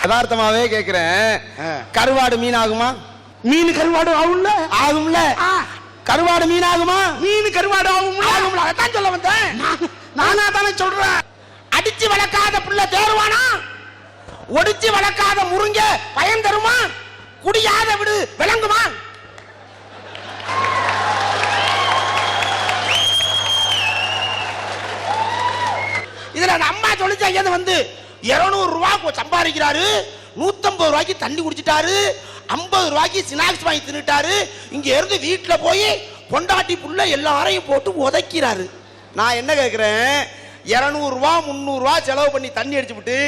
யதார்த்தமாவே கேக்குறேன், கருவாடு மீன் ஆகுமா? மீன் கருவாடு ஆகும்ல? ஆகும்ல. கருவாடு மீன் ஆகுமா? மீன் கருவாடு ஆகும்ல? ஆகும்ல. அதான் சொல்ல வந்தேன். நானா தானே சொல்றேன். அடிச்சு வளர்க்காத புள்ள தேருவானா? ஒடிச்சு வளர்க்காத முருங்க பயன் தருமா? குடியாத விடு விளங்குமா? இதுல அம்மா சொல்லிச்சாங்க வந்து 200 ரூபாய் சம்பாதிக்கிறாரு, 150 ரூபாய்க்கு தண்ணி குடிச்சிட்டாரு, 50 ரூபாய்க்கு ஸ்நாக்ஸ் வாங்கி தின்னுட்டாரு, இங்க இருந்து வீட்டுல போய் பொண்டாட்டி புள்ள எல்லாரையும் போட்டு உதைக்கிறாரு. நான் என்ன கேட்கிறேன், 200 ரூபாய் 300 ரூபாய் செலவு பண்ணி தண்ணி அடிச்சு விட்டு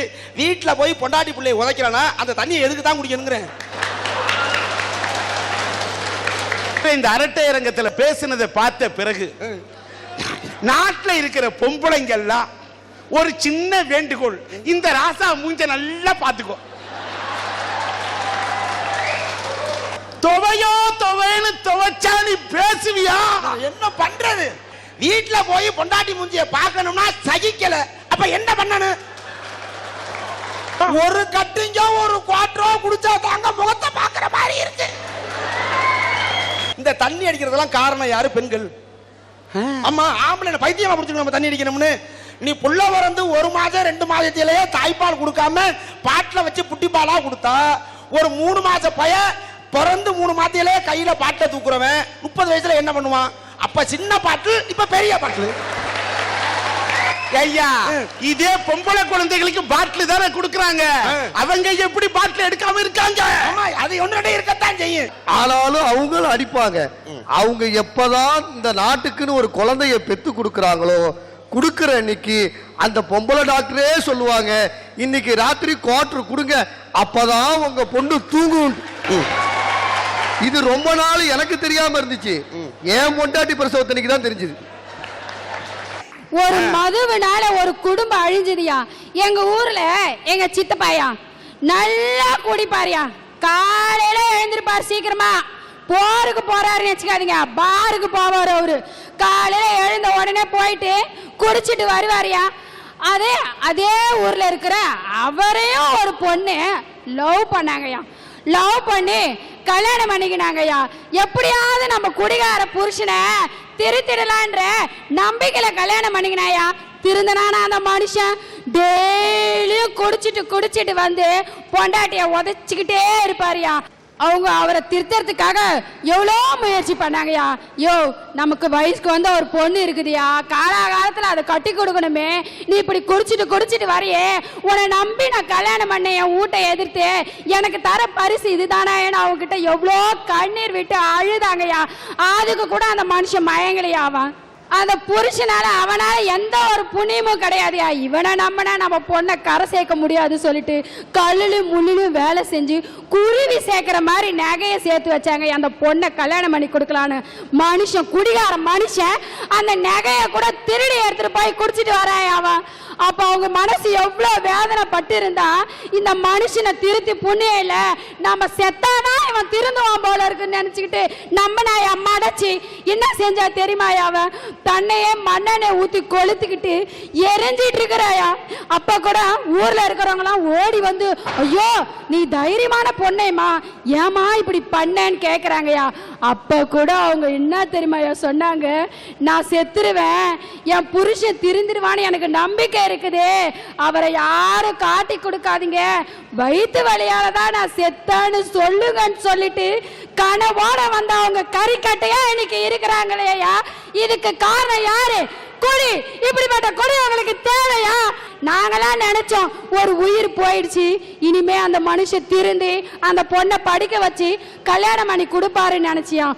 வீட்டுல போய் பொண்டாட்டி பிள்ளைய உதைக்கிறானா அந்த தண்ணியை எதுக்கு தான் குடிக்கணுங்கிறேன். இந்த அரட்டை அரங்கத்துல பேசினதை பார்த்த பிறகு நாட்டில் இருக்கிற பொம்பளைங்கெல்லாம் ஒரு சின்ன வேண்டுகோள், இந்த ராசா மூஞ்ச நல்லா பாத்துக்கோ. துவையோ துவைன்னு துவைச்சா நீ பேசுவியா? என்ன பண்றது? வீட்டுல போய் பொண்டாட்டி மூஞ்சிய பார்க்கணும்னா சகிக்கல, அப்ப என்ன பண்ணணும்? ஒரு கட்டிங்க ஒரு குவாட்டரோ குடிச்சா தாங்க முகத்தை பாக்குற மாதிரி இருக்கு. இந்த தண்ணி அடிக்கிறதெல்லாம் காரணம் யாரு? பெண்கள். அம்மா ஆம்பளை பைத்தியமா பிடிச்சிக்கணும் நம்ம தண்ணி அடிக்கணும்னு. நீ புள்ள பிறந்து 1 மாதம் 2 மாதத்திலேயே தாய்ப்பால் கொடுக்காம பாட்டில வச்சு புட்டி பாலா கொடுத்தா, ஒரு 3 மாச பைய பிறந்து 3 மாதத்திலேயே கையில பாட்டை தூக்குறவன் 30 வயசுல என்ன பண்ணுவான்? அப்ப சின்ன பாட்டில் இப்ப பெரிய பாட்டில். ஐயா, இதே பொம்பளை குழந்தைகளுக்கு பாட்டில் தானே கொடுக்கறாங்க, அவங்க எப்படி பாட்டில் எடுக்காம இருக்காங்க? அது ஒன்றே இருக்கத்தான் செய்யும். ஆனாலும் அவங்களும் அடிப்பாங்க. அவங்க எப்பதான் இந்த நாட்டுக்குன்னு ஒரு குழந்தைய பெத்து கொடுக்கறாங்களோ, கொடுக்கிற இன்னைக்கு அந்த பொம்பளை டாக்டரே சொல்லுவாங்க, இன்னைக்கு ராத்திரி குவார்டர் கொடுங்க, அப்பதான் உங்க பொண்ணு தூங்கும். இது ரொம்ப நாள் எனக்கு தெரியாம இருந்துச்சு, ஏன் பொண்டாட்டி பிரசவத்தன்னைக்கு தான் தெரிஞ்சது. ஒரு மதுவினால ஒரு குடும்பம் அழிஞ்சதுயா. எங்க ஊர்ல எங்க சித்தப்பாயா நல்லா குடிப்பாரியா, காலையில எழுந்திருப்பாரு சீக்கிரமா, போருக்கு போறாருன்னு வச்சுக்காதீங்க, பாருக்கு போவாரு அவரு. காலையில எழுந்த உடனே போயிட்டு குடிச்சிட்டு வருவாரியா. அதே ஊர்ல இருக்கிற அவரையும் ஒரு பொண்ணு லவ் பண்ணாங்கய்யா. லவ் பண்ணி கல்யாணம் பண்ணிக்கினாங்கய்யா. எப்படியாவது நம்ம குடிகார புருஷனை திருத்திடலான்ற நம்பிக்கையில கல்யாணம் பண்ணிக்கினாயா. திருந்தனானா அந்த மனுஷன் டெய்லியும் குடிச்சிட்டு வந்து பொண்டாட்டிய உதைச்சுக்கிட்டே இருப்பாருயா. அவங்க அவரை திருத்தறதுக்காக எவ்வளோ முயற்சி பண்ணாங்கய்யா. நமக்கு வயசுக்கு வந்த ஒரு பொண்ணு இருக்குதுயா, காலகாலத்தில் அதை கட்டி கொடுக்கணுமே, நீ இப்படி குடிச்சிட்டு வரையே, உன்னை நம்பி நான் கல்யாணம் பண்ணேன், என் வீட்டை எதிர்த்து எனக்கு தர பரிசு இதுதானா? அவங்க கிட்ட எவ்வளோ கண்ணீர் விட்டு அழுதாங்கய்யா. அதுக்கு கூட அந்த மனுஷன் மயங்கலையா. அந்த புருஷனால அவனால எந்த ஒரு புண்ணியமும் கிடையாதுயா. இவனை நம்பினா நம்ம பொண்ணை கரை சேர்க்க முடியாது சொல்லிட்டு கல்லுலும் முள்ளிலும் வேலை செஞ்சு குருவி சேர்க்கிற மாதிரி நகையை சேர்த்து வச்சாங்க அந்த பொண்ணை கல்யாணம் பண்ணி கொடுக்கலான்னு. மனுஷன் குடிகார மனுஷன் அந்த நகையை கூட திருடி எடுத்துட்டு போய் குடிச்சிட்டு வரான் அவன். அப்ப அவங்க மனசு எவ்வளவு வேதனை பட்டு இருந்தா, இந்த மனுஷனை திருத்தி புண்ணியம் இல்ல, நம்ம செத்தாதான் இவன் திருந்துவான் போல இருக்குன்னு நினைச்சுக்கிட்டு நம்ம நான் அம்மாடச்சி என்ன செஞ்சா தெரியுமாயா? அவன் தன்னையே மண்ணெண்ணை ஊத்தி கொளுத்துக்கிட்டு எரிஞ்சிட்டு இருக்கிறாயா. அப்ப கூட ஊர்ல இருக்கிறவங்களாம் ஓடி வந்து, ஐயோ நீ தைரியமான பொண்ணேம்மா, ஏமா இப்படி பண்ணேன்னு கேக்குறாங்கயா. அப்ப கூட அவங்க என்ன தெரியுமாயா சொன்னாங்க, நான் செத்துருவேன், என் புருஷன் திருந்திருவான்னு எனக்கு நம்பிக்கை இருக்குது, அவரை யாரும் காட்டி கொடுக்காதீங்க, வயிற்று வலியால தான் நான் செத்தான்னு சொல்லுங்கன்னு சொல்லிட்டு கனவோட வந்த அவங்க கறிக்கட்டையா இன்னைக்கு இருக்கிறாங்களேயா. இதுக்கு காரணம் யாரு? குடி. இப்படிப்பட்ட குடி அவங்களுக்கு தேவையா? நாங்களாம் நினைச்சோம் ஒரு உயிர் போயிடுச்சு, இனிமே அந்த மனுஷன் திருந்து அந்த பொண்ணை படிக்க வச்சு கல்யாணம் பண்ணி கொடுப்பாருன்னு நினைச்சியா.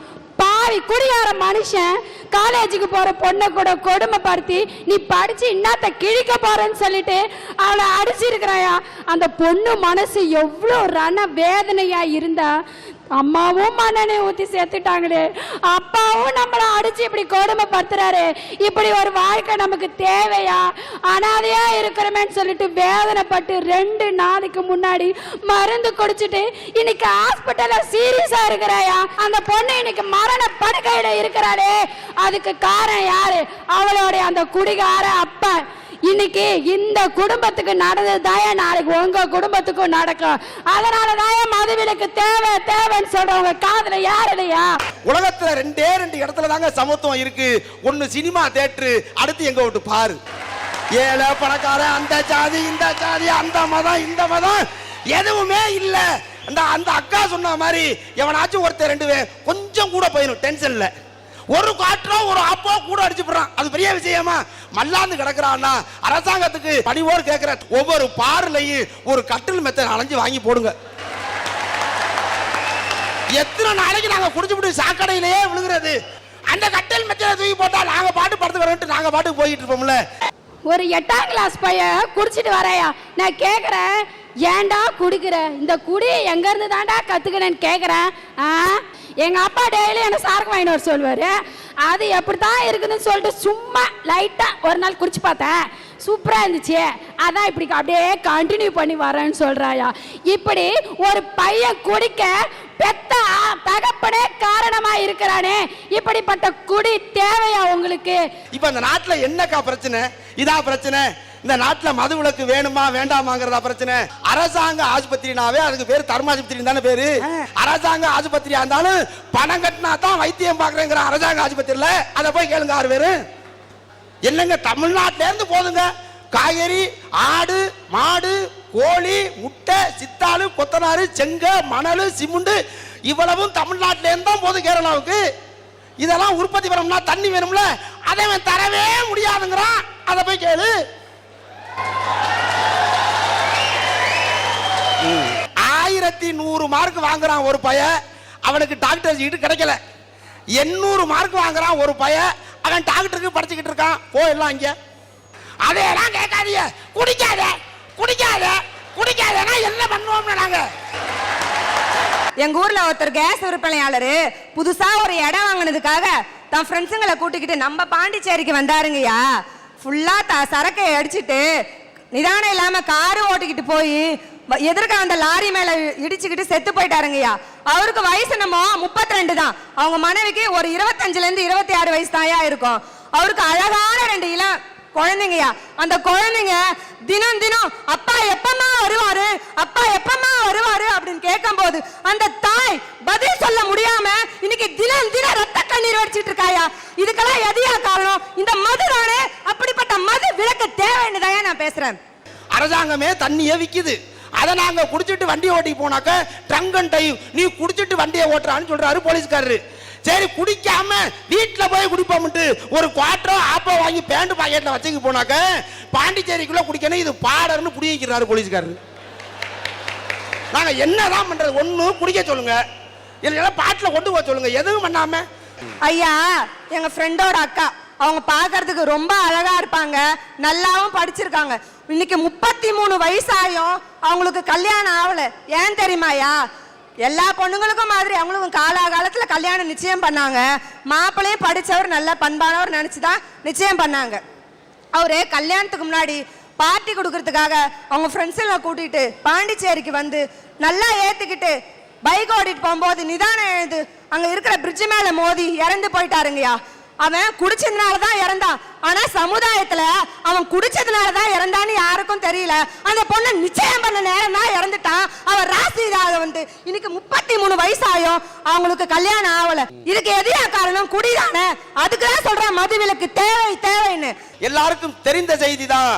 பாவி குடியார மனுஷன் காலேஜுக்கு போற பொண்ணை கூட கொடுமைப்படுத்தி நீ படிச்சு இன்னத்த கிழிக்க போறன்னு சொல்லிட்டு அவளை அடிச்சிருக்கிறாயா. அந்த பொண்ணு மனசு எவ்வளோ ரண வேதனையா இருந்தா, அம்மாவும் மண்ணெண்ணை ஊத்தி சேர்த்துட்டாங்களே, அப்பாவும் நம்மளை அடிச்சு இப்படி கொடுமைப்படுத்துறாரு, இப்படி ஒரு வாழ்க்கை நமக்கு தேவையா? அனாதையா இருக்கிறமேன்னு சொல்லிட்டு வேதனைப்பட்டு 2 நாளைக்கு முன்னாடி மருந்து குடிச்சிட்டு இன்னைக்கு ஹாஸ்பிட்டல்ல சீரியஸா இருக்கிறாயா. அந்த பொண்ணு இன்னைக்கு மரண படுக்கையில இருக்கிறாளே, அதுக்கு காரணம் யாரு? அவளோட அந்த குடிகார அப்பா. இன்னைக்கு இந்த குடும்பத்துக்கு நடந்தது தாயா நாளைக்கு உங்க குடும்பத்துக்கும் நடக்கும். அதனால தாயா மதுவிலக்கு தேவை தேவைன்னு சொல்றவங்க காதுல யார் இல்லையா? உலகத்துல ரெண்டே ரெண்டு இடத்துல தாங்க சமத்துவம் இருக்கு. ஒன்னு சினிமா தியேட்டர், அடுத்து எங்க விட்டு பாரு. ஏழை பணக்காரன், அந்த ஜாதி இந்த ஜாதி, அந்த மதம் இந்த மதம் எதுவுமே இல்ல. அந்த அக்கா சொன்ன மாதிரி எவனாச்சும் ஒருத்தர் ரெண்டு கொஞ்சம் கூட போயிடும் டென்ஷன்ல. ஒரு காற்றோ ஒரு ஆப்போ கூட அடிச்சு போடுறான். அது பெரிய விஷயமா? மல்லாந்து கிடக்குறான்னா அரசாங்கத்துக்கு பணிவோடு கேட்கிற ஒவ்வொரு பார்லையும் ஒரு கட்டில் மெத்த அலைஞ்சு வாங்கி போடுங்க. எத்தனை நாளைக்கு நாங்க குடிச்சுட்டு சாக்கடையிலேயே விழுகிறது? அந்த கட்டில் மெத்த தூக்கி போட்டா நாங்க பாட்டு படுத்துக்கிறோம், நாங்க பாட்டுக்கு போயிட்டு இருப்போம்ல. ஒரு 8ஆம் கிளாஸ் பையன் குடிச்சிட்டு வரையா, நான் கேக்குறேன் ஏன்டா குடிக்கிற? இந்த குடி எங்க இருந்து தாண்டா கத்துக்கிறேன்னு கேக்குறேன். எங்க அப்பா டெய்லி என்ன சாருக்கு வாங்கிட்டு வர சொல்லுவாரு. அது எப்படித்தான் இருக்குதுன்னு சொல்லிட்டு சும்மா லைட்டா ஒரு நாள் குடிச்சு பார்த்தேன், சூப்பரா இருந்துச்சு. அதான் இப்படி அப்படியே கண்டினியூ பண்ணி வரேன்னு சொல்றாயா. இப்படி ஒரு பையன் குடிக்க பெத்த தகப்பனே காரணமா இருக்கிறானே, இப்படிப்பட்ட குடி தேவையா உங்களுக்கு? இப்ப இந்த நாட்டுல என்னக்கா பிரச்சனை? இதா பிரச்சனை? இந்த நாட்டுல மது விலக்கு வேணுமா வேண்டாமாங்கிறதா பிரச்சனை? அரசாங்க ஆஸ்பத்திரினாவே அதுக்கு பேரு தர்மாஸ்பத்திரி தானே பேரு. அரசாங்க ஆஸ்பத்திரியா இருந்தாலும் பணம் கட்டினா தான் வைத்தியம் பாக்குறேங்கிற அரசாங்க ஆஸ்பத்திரியில அதை போய் கேளுங்க 6 பேரு. என்னங்க தமிழ்நாட்டில இருந்து போதுங்க காய்கறி, ஆடு, மாடு, கோழி, முட்டை, சித்தாளு, கொத்தனாரு, செங்க, மணல், சிமுண்டு இவ்வளவும் தமிழ்நாட்டில இருந்து தான் போதும் கேரளாவுக்கு. இதெல்லாம் உற்பத்தி பண்ணணும்னா தண்ணி வேணும்ல, அதை தரவே முடியாதுங்கிறான். அதை போய் கேளு. 1100 மார்க் வாங்குறான் ஒரு பையன், அவனுக்கு டாக்டர் சீட்டு கிடைக்கல. 800 மார்க் வாங்குறான் ஒரு பையன், அவன் டாக்டருக்கு படிச்சுக்கிட்டு இருக்கான். போயிடலாம் இங்க. அதையெல்லாம் கேட்காதீங்க. குடிக்காத குடிக்காத குடிக்காதனா என்ன பண்ணுவோம்னு நாங்க. எங்க ஊர்ல ஒருத்தர் கேஸ் விற்பனையாளரு புதுசா ஒரு இடம் வாங்கினதுக்காக தன் ஃப்ரெண்ட்ஸுங்களை கூட்டிக்கிட்டு நம்ம பாண்டிச்சேரிக்கு வந்தாருங்கய்யா. ஃபுல்லா சரக்கை அடிச்சுட்டு நிதானம் இல்லாம காரு ஓட்டிக்கிட்டு போய் எதிர்க்க அந்த லாரி மேல இடிச்சுக்கிட்டு செத்து போயிட்டாருங்கய்யா. அவருக்கு வயசு என்னமோ 32 தான். அவங்க மனைவிக்கு ஒரு 25ல இருந்து 26 வயசு தாயா இருக்கும். அவருக்கு அழகான 2 இளம் குழந்தைங்கயா. அந்த குழந்தைங்க தினம் தினம் அப்பா எப்பமா வருவாரு, அப்பா எப்பமா வருவாரு அப்படின்னு கேட்கும் போது அந்த தாய் பதில் சொல்ல முடியாம இன்னைக்கு தினம் தினம் ரத்த கண்ணீர் வடிச்சிட்டு இருக்காயா. இதுக்கெல்லாம் எதையா காரணம்? இந்த மது தானே. அப்படிப்பட்ட மது விலக்கு தேவைன்னு தான் நான் பேசுறேன். அரசாங்கமே தண்ணியே விக்குது, அதை நாங்க குடிச்சிட்டு வண்டி ஓட்டி போனாக்க ட்ரங்க் அண்ட் டைவ், நீ குடிச்சிட்டு வண்டியை ஓட்டுறான்னு சொல்றாரு போலீஸ்காரரு. சரி குடிக்காம வீட்டுல போய் குடிப்போம்ட்டு ஒரு குவாட்டரோ ஆப்போ வாங்கி பேண்ட் பாக்கெட்ல வச்சுக்கு போனாக்க பாண்டிச்சேரிக்குள்ள குடிக்கணும் இது பாடர்னு புடி வைக்கிறாரு போலீஸ்காரரு. நாங்க என்னதான் பண்றது? ஒண்ணு குடிக்க சொல்லுங்க, இல்லைன்னா பாட்டில கொண்டு போக சொல்லுங்க, எதுவும் பண்ணாம. ஐயா எங்க ஃப்ரெண்டோட அக்கா, அவங்க பாக்குறதுக்கு ரொம்ப அழகா இருப்பாங்க, நல்லாவும் படிச்சிருக்காங்க. இன்னைக்கு 33 வயசாயும் அவங்களுக்கு கல்யாணம் ஆகல. ஏன் தெரியுமாயா? எல்லா பொண்ணுங்களுக்கும் மாதிரி அவங்களுக்கும் காலாகாலத்துல கல்யாணம் நிச்சயம் பண்ணாங்க. மாப்பிள்ளையும் படிச்சவர் நல்ல பண்பானவர் நினைச்சுதான் நிச்சயம் பண்ணாங்க. அவரு கல்யாணத்துக்கு முன்னாடி பார்ட்டி கொடுக்கறதுக்காக அவங்க ஃப்ரெண்ட்ஸ் எல்லாம் கூட்டிட்டு பாண்டிச்சேரிக்கு வந்து நல்லா ஏத்துக்கிட்டு பைக் ஓட்டிட்டு போகும்போது நிதானம் எழுது அங்க இருக்கிற பிரிட்ஜ் மேல மோதி இறந்து போயிட்டாருங்கய்யா. அவன் குடிச்சதுனாலதான் இறந்தான். ஆனா சமுதாயத்துல அவன் குடிச்சதுனாலதான் இறந்தான்னு யாருக்கும் தெரியல. அந்த பொண்ணு நிச்சயம் பண்ண நேரம் தான் இறந்துட்டான். அவன் ராசிதாக வந்து இன்னைக்கு 33 வயசாயும் அவங்களுக்கு கல்யாணம் ஆகல. இதுக்கு எதையா காரணம்? குடிதானே. அதுக்குதான் சொல்றேன் மது விலக்கு தேவை தேவைன்னு. எல்லாருக்கும் தெரிந்த செய்தி தான்.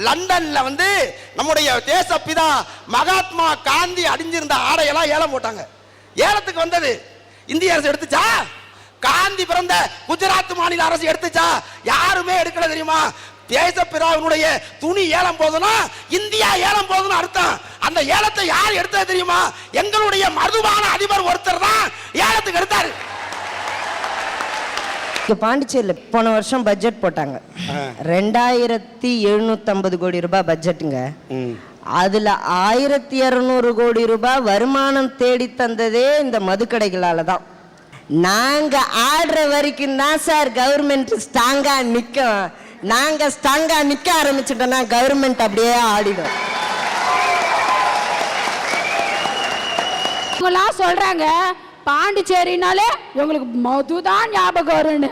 லண்டன்ல வந்து நம்முடைய தேசப்பிதா மகாத்மா காந்தி அணிஞ்சிருந்த ஆடையெல்லாம் ஏலம் போட்டாங்க. ஏலத்துக்கு வந்தது இந்திய அரசு எடுத்துச்சா? காந்தி பிறந்த குஜராத் மாநில அரசு எடுத்துச்சா? யாருமே எடுக்கல. தெரியுமா? தேசப்பிதாவினுடைய துணி ஏலம் போதுன்னா இந்தியா ஏலம் போதுன்னு அர்த்தம். அந்த ஏலத்தை யார் எடுத்தது தெரியுமா? எங்களுடைய மதுபான அதிபர் ஒருத்தர் தான் ஏலத்துக்கு எடுத்தாரு. பாண்டிச்சேரியில் போன வருஷம் பட்ஜெட் போட்டாங்க. 2750 கோடி ரூபாய் பட்ஜெட்டுங்க. அதுல 1200 கோடி ரூபாய் வருமானம் தேடி தந்ததே இந்த மதுக்கடைகளால தான். நாங்க ஆடுற வரைக்கும் தான் சார் கவர்மெண்ட் ஸ்ட்ராங்கா நிற்கும். நாங்க ஸ்ட்ராங்கா நிக்க ஆரம்பிச்சுட்டோம்னா கவர்மெண்ட் அப்படியே ஆடிடும். சொல்றாங்க பாண்டிச்சேரினாலே உங்களுக்கு மதுதான் ஞாபகம் வரும்னு.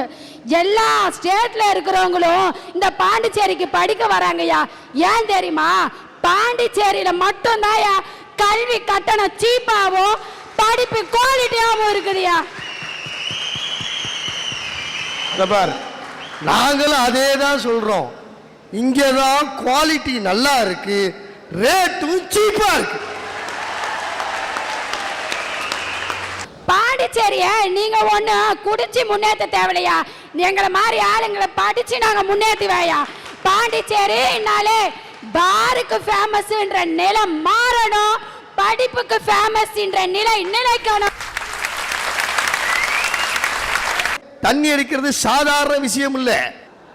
எல்லா ஸ்டேட்ல இருக்கிறவங்களும் இந்த பாண்டிச்சேரிக்கு படிக்க வராங்கய்யா. ஏன் தெரியுமா? பாண்டிச்சேரியில மட்டும்தான் கல்வி கட்டணம் சீப்பாவும் படிப்பு குவாலிட்டியாவும் இருக்குதுயா. பார், நாங்களும் அதே தான் சொல்றோம். இங்கதான் குவாலிட்டி நல்லா இருக்கு, ரேட்டும் சீப்பா இருக்கு. பாண்டிச்சேரிய நீங்க ஒண்ணு குடிச்சு முன்னேற்ற தேவையா? எங்களை மாதிரி ஆளுங்களை படிச்சு நாங்க முன்னேற்றுவையா. பாண்டிச்சேரினாலே பாருக்கு ஃபேமஸ் என்ற நிலை மாறணும், படிப்புக்கு ஃபேமஸ் என்ற நிலை நிலைக்கணும். தண்ணி அடிக்கிறது சாதாரண விஷயம் இல்ல.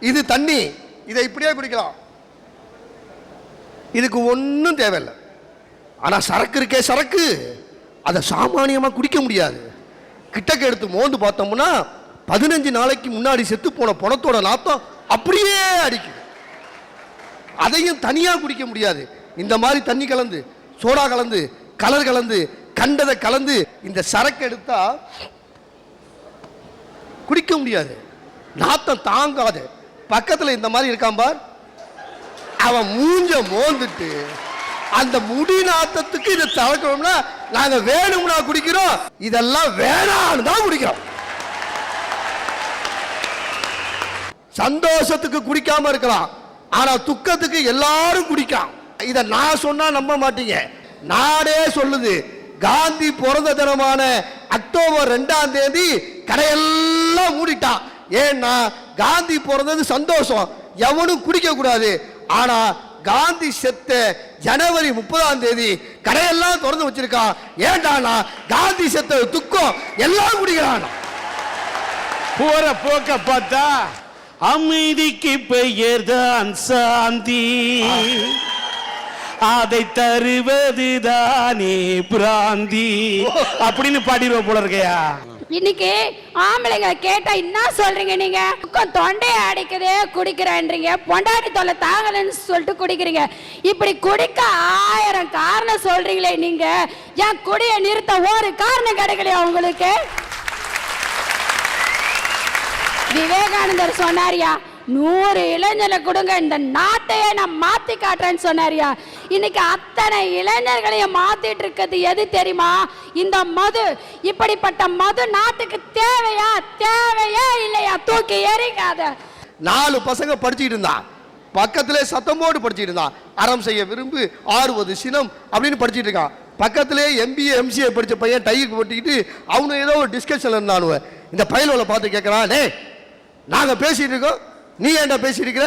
இது தண்ணி, இதை இப்படியே குடிக்கலாம், இதுக்கு ஒன்றும் தேவையில்லை. ஆனா சரக்கு இருக்கே சரக்கு, அதை சாமானியமா குடிக்க முடியாது. கிட்டக்க எடுத்து மோந்து பார்த்தோம்னா 15 நாளைக்கு முன்னாடி செத்து போன பணத்தோட நாத்தம் அப்படியே அடிக்கும். அதையும் தனியா குடிக்க முடியாது. இந்த மாதிரி தண்ணி கலந்து, சோடா கலந்து, கலர் கலந்து, கண்டதை கலந்து இந்த சரக்கு எடுத்தா குடிக்க முடியாது, நாத்தம் தாங்காது. பக்கத்துல இந்த மாதிரி இருக்கான் பார், அவன் மூஞ்ச மோந்துட்டு அந்த முடி நாத்தத்துக்கு இதை தளக்கணும்னா நாங்க வேணும்னா குடிக்கிறோம், இதெல்லாம் வேணான்னு தான் குடிக்கிறோம். சந்தோஷத்துக்கு குடிக்காம இருக்கலாம், ஆனா துக்கத்துக்கு எல்லாரும் குடிக்கலாம். இத நான் சொன்னா நம்ப மாட்டீங்க, நாடே சொல்லுது. காந்தி பிறந்த தினமான அக்டோபர் 2ஆம் தேதி கடையெல்லாம் மூடிட்டான். ஏன்னா காந்தி பிறந்தது சந்தோஷம், எவனும் குடிக்க கூடாது. ஆனா காந்தி செத்த ஜனவரி 30ஆம் தேதி கடையெல்லாம் திறந்து வச்சிருக்கான். ஏண்டானா காந்தி செத்த துக்கம், எல்லாம் குடிக்கிறான். போற போக்க பார்த்தா அமைதிக்கு பெயர்தான் சாந்தி, அதை தருவதுதானே பிராந்தி அப்படின்னு பாடிடுவோம் போல இருக்கையா. இன்னைக்கு ஆம்பளைங்க கேட்டா என்ன சொல்றீங்க நீங்க? தொண்டையை அடிக்குதே குடிக்கிறேன்றீங்க, பொண்டாட்டி தொல்லை தாங்கலன்னு சொல்லிட்டு குடிக்கிறீங்க. இப்படி குடிக்க 1000 காரணம் சொல்றீங்களே நீங்க, ஏன் குடியை நிறுத்த ஒரு காரணம் கிடைக்கலையா உங்களுக்கு? விவேகானந்தர் சொன்னாரியா, 100 இளைஞர்களை கொடுங்க, இந்த நாட்டையே நான் மாத்தி காட்டுறேன்னு சொன்னாரியா. இன்னைக்கு அத்தனை இளைஞர்களையும் மாத்திட்டு இருக்கிறது எது தெரியுமா? இந்த மது. இப்படிப்பட்ட மது நாட்டுக்கு தேவையா? தேவையா இல்லையா? தூக்கி எறிக்காத. 4 பசங்க படிச்சுட்டு இருந்தான், பக்கத்திலே சத்தம் போட்டு படிச்சுட்டு இருந்தான். அறம் செய்ய விரும்பு, ஆறுவது சினம் அப்படின்னு படிச்சுட்டு இருக்கான். பக்கத்திலே MBA MCA படிச்ச பையன் டைக்கு போட்டிக்கிட்டு அவனு ஏதோ ஒரு டிஸ்கஷன்ல இருந்தானுவ. இந்த பையனோட பார்த்து கேட்கறான், டே நாங்க பேசிட்டு இருக்கோம், நீ ஏன்டா பேசிட்டு இருக்கிற,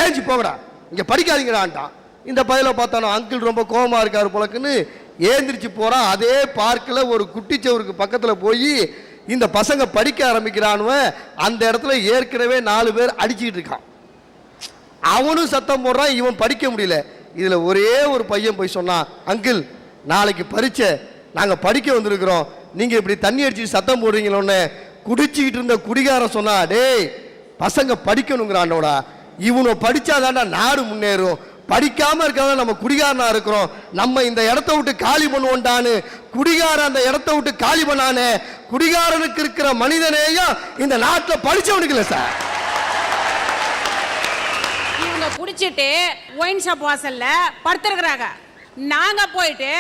ஏஞ்சி போகடா, இங்க படிக்காதீங்கடான்ட்டான். இந்த பையனை பார்த்தானோ அங்கிள் ரொம்ப கோபமா இருக்காரு போலக்குன்னு ஏந்திரிச்சு போறான். அதே பார்க்கில் ஒரு குட்டிச்சவருக்கு பக்கத்துல போய் இந்த பசங்க படிக்க ஆரம்பிக்கிறானுவ. அந்த இடத்துல ஏற்கனவே 4 பேர் அடிச்சுக்கிட்டு இருக்கான். அவனும் சத்தம் போடுறான், இவன் படிக்க முடியல. இதுல ஒரே ஒரு பையன் போய் சொன்னான், அங்கிள் நாளைக்கு பரீட்சை, நாங்க படிக்க வந்திருக்கிறோம், நீங்க இப்படி தண்ணி அடிச்சு சத்தம் போடுறீங்களோன்னு. குடிச்சுக்கிட்டு இருந்த குடிகாரன் சொன்னா, டேய் பசங்க படிக்கணுங்கிறானோடா, இவனை படிச்சாதான்டா நாடு முன்னேறும், படிக்காம இருக்காத நம்ம குடிகாரனா இருக்கிறோம், நம்ம இந்த இடத்த விட்டு காலி பண்ணுவோண்டான்னு குடிகாரன் அந்த இடத்த விட்டு காலி பண்ணானே. குடிகாரனுக்கு இருக்கிற மனிதனேயும் இந்த நாட்டில் படிச்சவனுக்கு இல்லை சார். இவங்க குடிச்சிட்டு ஒயின் ஷாப் வாசல்ல படுத்துருக்குறாங்க, நாங்க போயிட்டு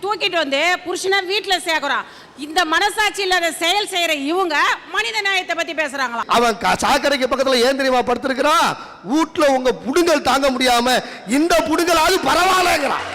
தூக்கிட்டு வந்து புருஷனை வீட்டுல சேர்க்கிறோம். இந்த மனசாட்சி இல்லாத செயல் செய்யற இவங்க மனித நியாயத்தை பத்தி பேசுறாங்களா? அவன் சாக்கடைக்கு பக்கத்துல ஏன் தெரியுமா படுத்திருக்கிறான்? வீட்டுல உங்க புடுங்கல் தாங்க முடியாம இந்த புடுங்கலாவது பரவாயில்லங்கிறான்.